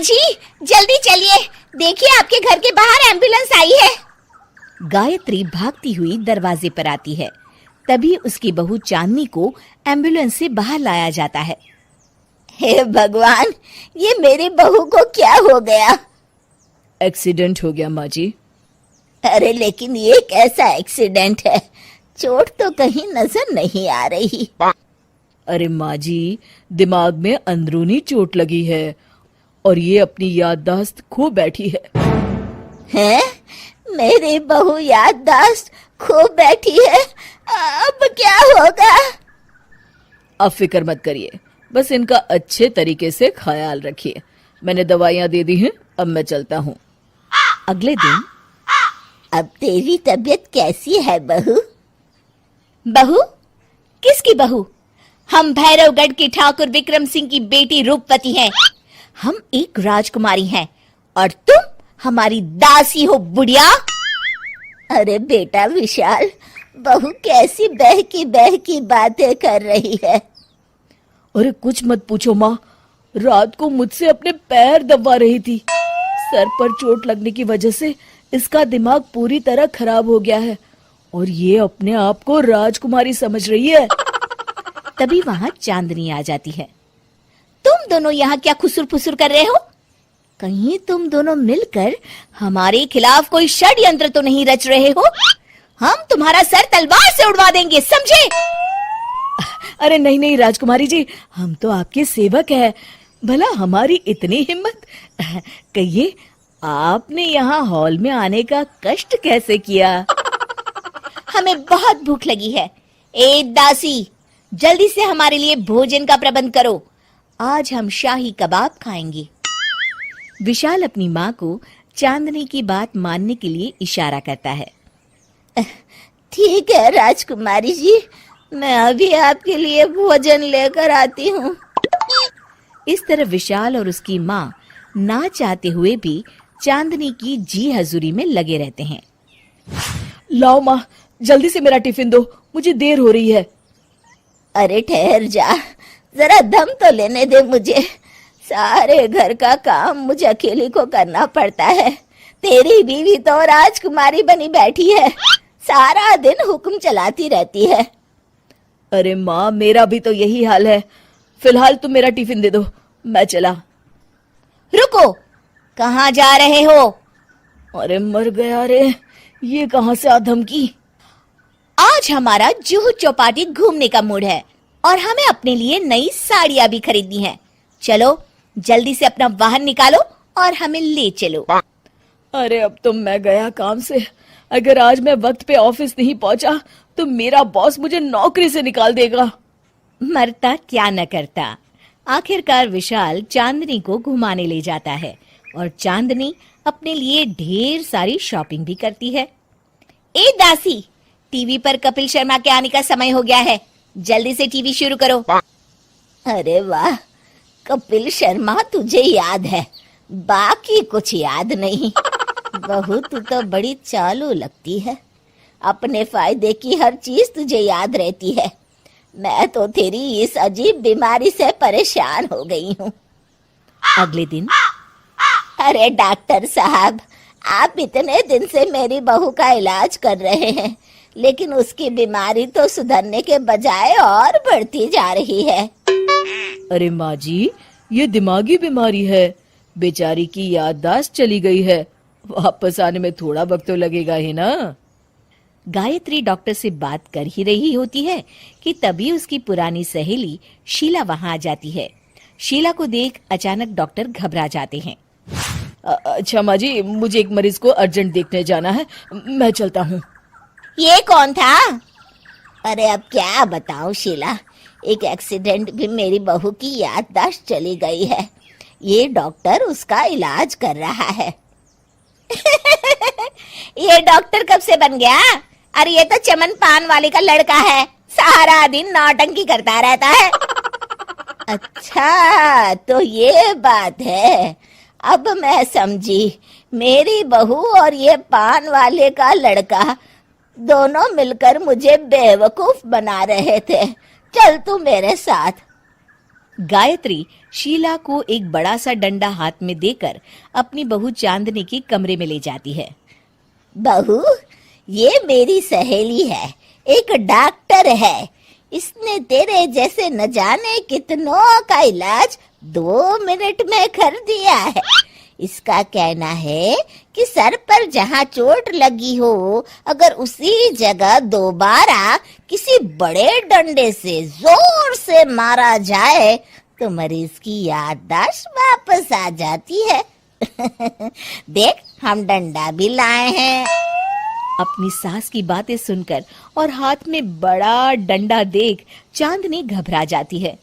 जी जल्दी चलिए, देखिए आपके घर के बाहर एम्बुलेंस आई है। गायत्री भागती हुई दरवाजे पर आती है। तभी उसकी बहू चांदनी को एम्बुलेंस से बाहर लाया जाता है। हे भगवान, ये मेरी बहू को क्या हो गया? एक्सीडेंट हो गया माँ जी। अरे लेकिन ये कैसा एक्सीडेंट है? चोट तो कहीं नजर नहीं आ रही। अरे माँ जी, दिमाग में अंदरूनी चोट लगी है और ये अपनी याददाश्त खो बैठी है। हैं? मेरी बहू याददाश्त खो बैठी है, अब क्या होगा? आप फिक्र मत करिए, बस इनका अच्छे तरीके से ख्याल रखिए। मैंने दवाइयाँ दे दी हैं, अब मैं चलता हूँ। अगले दिन। अब तेरी तबीयत कैसी है बहू? बहू? किसकी बहू? हम भैरवगढ़ के ठाकुर विक्रम सिंह की बेटी रूपवती हैं। हम एक राजकुमारी हैं और तुम हमारी दासी हो बुढ़िया। अरे बेटा विशाल, बहू कैसी बहकी बातें कर रही है। अरे कुछ मत पूछो माँ, रात को मुझसे अपने पैर दबा रही थी। सर पर चोट लगने की वजह से इसका दिमाग पूरी तरह खराब हो गया है और ये अपने आप को राजकुमारी समझ रही है। तभी वहां चांदनी आ जाती है। तुम दोनों यहाँ क्या खुसुर फुसुर कर रहे हो? कहीं तुम दोनों मिलकर हमारे खिलाफ कोई षड्यंत्र तो नहीं रच रहे हो? हम तुम्हारा सर तलवार से उड़वा देंगे, समझे? अरे नहीं नहीं राजकुमारी जी, हम तो आपके सेवक हैं। भला हमारी इतनी हिम्मत? कहिए, आपने यहाँ हॉल में आने का कष्ट कैसे किया? हमें बहुत भूख लगी है। ए दासी, जल्दी से हमारे लिए भोजन का प्रबंध करो। आज हम शाही कबाब खाएंगे। विशाल अपनी माँ को चांदनी की बात मानने के लिए इशारा करता है। ठीक है राजकुमारी जी, मैं अभी आपके लिए भोजन लेकर आती हूँ। इस तरह विशाल और उसकी माँ ना चाहते हुए भी चांदनी की जी हजूरी में लगे रहते हैं। लाओ माँ, जल्दी से मेरा टिफिन दो, मुझे देर हो रही है। अरे ठहर जा, जरा दम तो लेने दे मुझे। सारे घर का काम मुझे अकेली को करना पड़ता है। तेरी बीवी तो राजकुमारी बनी बैठी है, सारा दिन हुक्म चलाती रहती है। अरे माँ, मेरा भी तो यही हाल है। फिलहाल तुम मेरा टिफिन दे दो, मैं चला। रुको, कहाँ जा रहे हो? अरे मर गया रे, ये कहाँ से आ धमकी? आज हमारा जुहू चौपाटी घूमने का मूड है और हमें अपने लिए नई साड़ियाँ भी खरीदनी है। चलो जल्दी से अपना वाहन निकालो और हमें ले चलो। अरे अब तो मैं गया काम से। अगर आज मैं वक्त पे ऑफिस नहीं पहुंचा तो मेरा बॉस मुझे नौकरी से निकाल देगा। मरता क्या न करता। आखिरकार विशाल चांदनी को घुमाने ले जाता है और चांदनी अपने लिए ढेर सारी शॉपिंग भी करती है। ए दासी, टीवी पर कपिल शर्मा के आने का समय हो गया है, जल्दी से टीवी शुरू करो। अरे वाह, कपिल शर्मा तुझे याद है, बाकी कुछ याद नहीं। बहू तू तो बड़ी चालू लगती है, अपने फायदे की हर चीज तुझे याद रहती है। मैं तो तेरी इस अजीब बीमारी से परेशान हो गई हूँ। अगले दिन। अरे डॉक्टर साहब, आप इतने दिन से मेरी बहू का इलाज कर रहे हैं, लेकिन उसकी बीमारी तो सुधरने के बजाय और बढ़ती जा रही है। अरे माँ जी, ये दिमागी बीमारी है। बेचारी की याददाश्त चली गई है, वापस आने में थोड़ा वक्त तो लगेगा ही ना। गायत्री डॉक्टर से बात कर ही रही होती है कि तभी उसकी पुरानी सहेली शीला वहां आ जाती है। शीला को देख अचानक डॉक्टर घबरा जाते हैं। अच्छा माँ जी, मुझे एक मरीज को अर्जेंट देखने जाना है, मैं चलता हूँ। ये कौन था? अरे अब क्या बताऊं शीला, एक एक्सीडेंट भी मेरी बहू की याददाश्त चली गई है। ये डॉक्टर उसका इलाज कर रहा है। ये डॉक्टर कब से बन गया? अरे ये तो चमन पान वाले का लड़का है, सारा दिन नौटंकी करता रहता है। अच्छा तो ये बात है, अब मैं समझी। मेरी बहू और ये पान वाले का लड़का दोनों मिलकर मुझे बेवकूफ बना रहे थे। चल तू मेरे साथ। गायत्री शीला को एक बड़ा सा डंडा हाथ में देकर अपनी बहू चांदनी के कमरे में ले जाती है। बहू, ये मेरी सहेली है, एक डॉक्टर है। इसने तेरे जैसे न जाने कितनों का इलाज 2 मिनट में कर दिया है। इसका कहना है कि सर पर जहाँ चोट लगी हो, अगर उसी जगह दोबारा किसी बड़े डंडे से जोर से मारा जाए तो मरीज की याददाश्त वापस आ जाती है। देख, हम डंडा भी लाए हैं। अपनी सास की बातें सुनकर और हाथ में बड़ा डंडा देख चांदनी घबरा जाती है।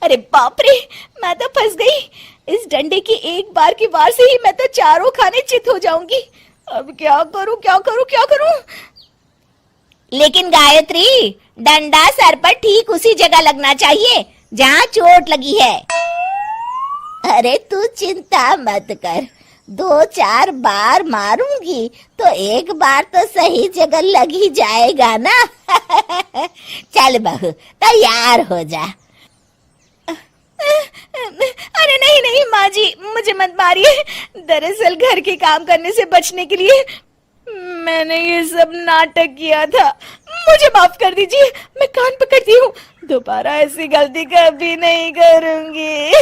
अरे बाप रे, मैं तो फंस गई। इस डंडे की एक बार की वार से ही मैं तो चारों खाने चित हो जाऊंगी। अब क्या करूं, क्या करूं, क्या करूं? लेकिन गायत्री, डंडा सर पर ठीक उसी जगह लगना चाहिए जहाँ चोट लगी है। अरे तू चिंता मत कर, 2-4 बार मारूंगी तो एक बार तो सही जगह लग ही जाएगा ना। चल बहू, तैयार हो जा। अरे नहीं नहीं माँ जी, मुझे मत मारिए। दरअसल घर के काम करने से बचने के लिए मैंने ये सब नाटक किया था। मुझे माफ कर दीजिए, मैं कान पकड़ती हूँ। दोबारा ऐसी गलती कभी नहीं करूंगी।